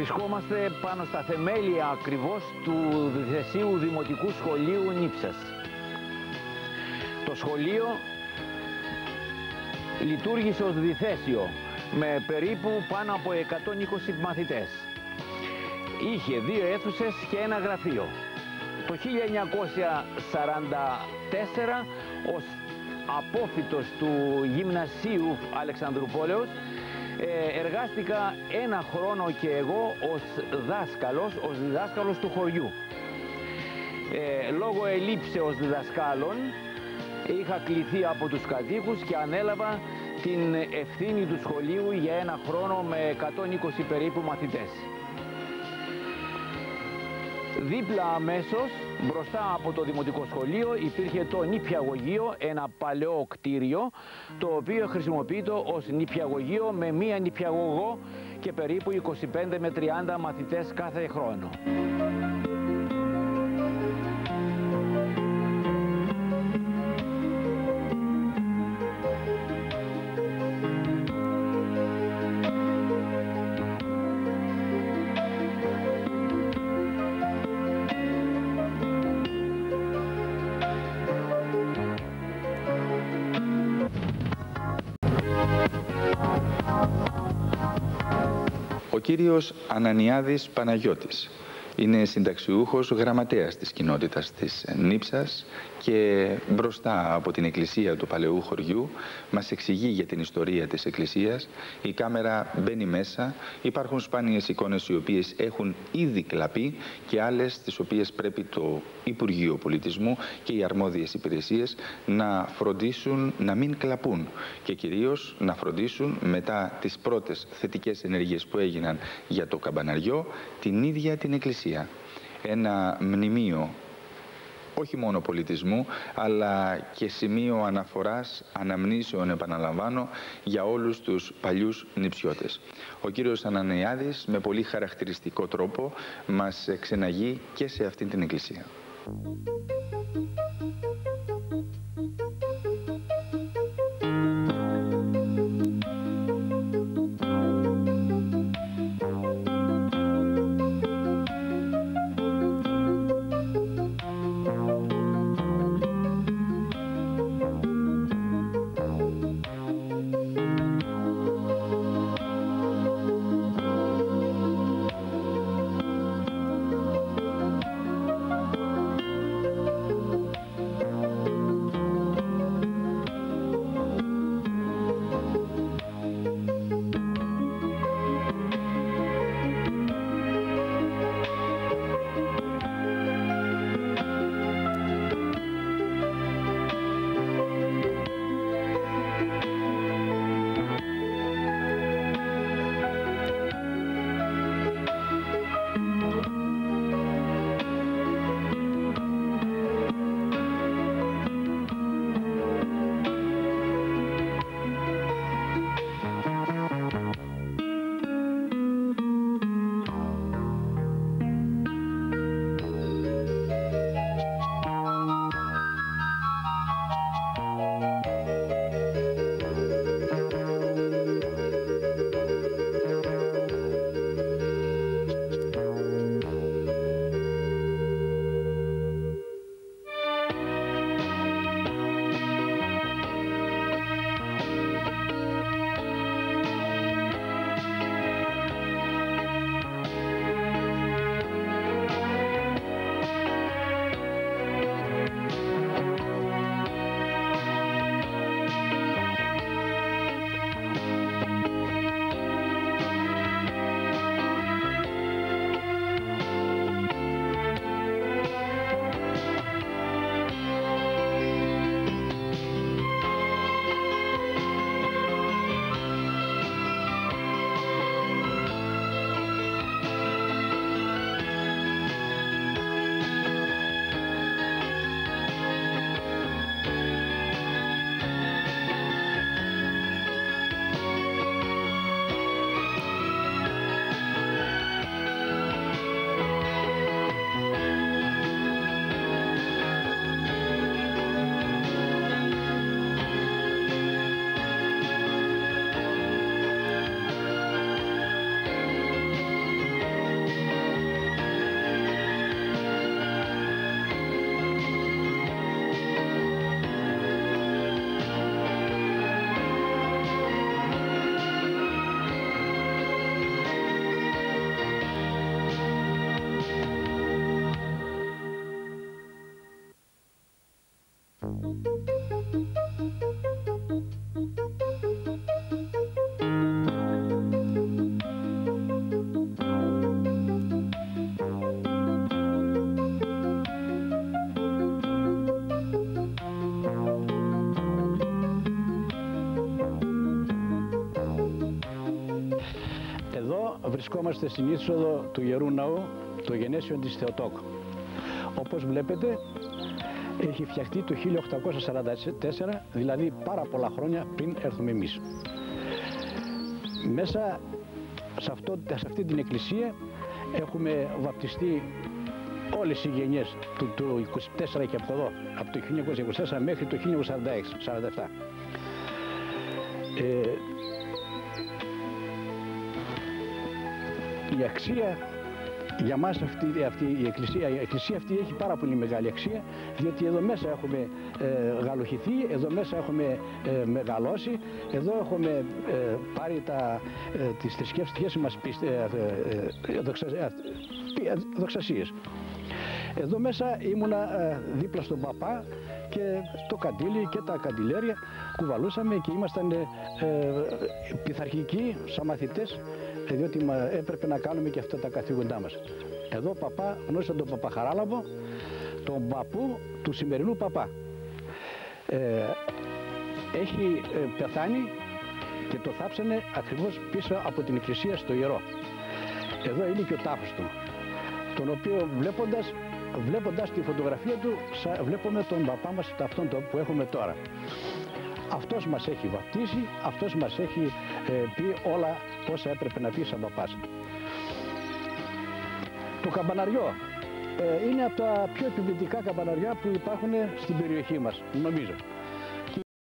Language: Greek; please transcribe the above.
Βρισκόμαστε πάνω στα θεμέλια ακριβώς του Διθεσίου Δημοτικού Σχολείου Νίψας. Το σχολείο λειτουργήσε ως διθέσιο με περίπου πάνω από 120 μαθητές. Είχε 2 αίθουσες και 1 γραφείο. Το 1944, ως απόφοιτος του Γυμνασίου Αλεξανδρουπόλεως, εργάστηκα 1 χρόνο και εγώ ως διδάσκαλος του χωριού. Λόγω ελλείψεως διδασκάλων είχα κληθεί από τους κατοίκους και ανέλαβα την ευθύνη του σχολείου για 1 χρόνο με 120 περίπου μαθητές. Δίπλα αμέσως, μπροστά από το δημοτικό σχολείο, υπήρχε το νηπιαγωγείο, ένα παλαιό κτίριο, το οποίο χρησιμοποιείται ως νηπιαγωγείο με 1 νηπιαγωγό και περίπου 25 με 30 μαθητές κάθε χρόνο. Ο κύριος Ανανιάδης Παναγιώτης είναι συνταξιούχος γραμματέας της κοινότητας της Νίψας και μπροστά από την εκκλησία του παλαιού χωριού μας εξηγεί για την ιστορία της εκκλησίας. Η κάμερα μπαίνει μέσα, υπάρχουν σπάνιες εικόνες οι οποίες έχουν ήδη κλαπεί και άλλες τις οποίες πρέπει το Υπουργείο Πολιτισμού και οι αρμόδιες υπηρεσίες να φροντίσουν να μην κλαπούν και κυρίως να φροντίσουν μετά τις πρώτες θετικές ενέργειες που έγιναν για το καμπαναριό την ίδια την εκκλησία. Ένα μνημείο όχι μόνο πολιτισμού, αλλά και σημείο αναφοράς, αναμνήσεων, επαναλαμβάνω, για όλους τους παλιούς νηψιώτες. Ο κύριος Ανανιάδης με πολύ χαρακτηριστικό τρόπο μας ξεναγεί και σε αυτήν την εκκλησία. βρισκόμαστε στην είσοδο του Ιερού Ναού, το Γενέσιον της Θεοτόκου. Όπως βλέπετε, έχει φτιαχτεί το 1844, δηλαδή πάρα πολλά χρόνια πριν έρθουμε εμείς. Μέσα σε αυτή την εκκλησία έχουμε βαπτιστεί όλες οι γενιές του 24 και από εδώ, από το 1924 μέχρι το 1947. Η αξία για μας αυτή η εκκλησία αυτή έχει πάρα πολύ μεγάλη αξία, διότι εδώ μέσα έχουμε γαλοχηθεί, εδώ μέσα έχουμε μεγαλώσει, εδώ έχουμε πάρει τις θρησκευτικές μας δοξασίες. Εδώ μέσα ήμουνα δίπλα στον παπά και το καντήλι και τα καντιλέρια κουβαλούσαμε και ήμασταν πειθαρχικοί σαν μαθητές, διότι έπρεπε να κάνουμε και αυτά τα καθήκοντά μας. Εδώ παπά, γνώρισα τον παπά Χαράλαμπο, τον παππού του σημερινού παπά. Έχει πεθάνει και το θάψανε ακριβώς πίσω από την εκκλησία στο ιερό. Εδώ είναι και ο τάφος του, τον οποίο βλέποντας τη φωτογραφία του βλέπουμε τον παπά μας, αυτόν που έχουμε τώρα. Αυτός μας έχει βαπτίσει, αυτός μας έχει πει όλα όσα έπρεπε να πει σαν παπάς. Το καμπαναριό είναι από τα πιο επιβλητικά καμπαναριά που υπάρχουν στην περιοχή μας, νομίζω.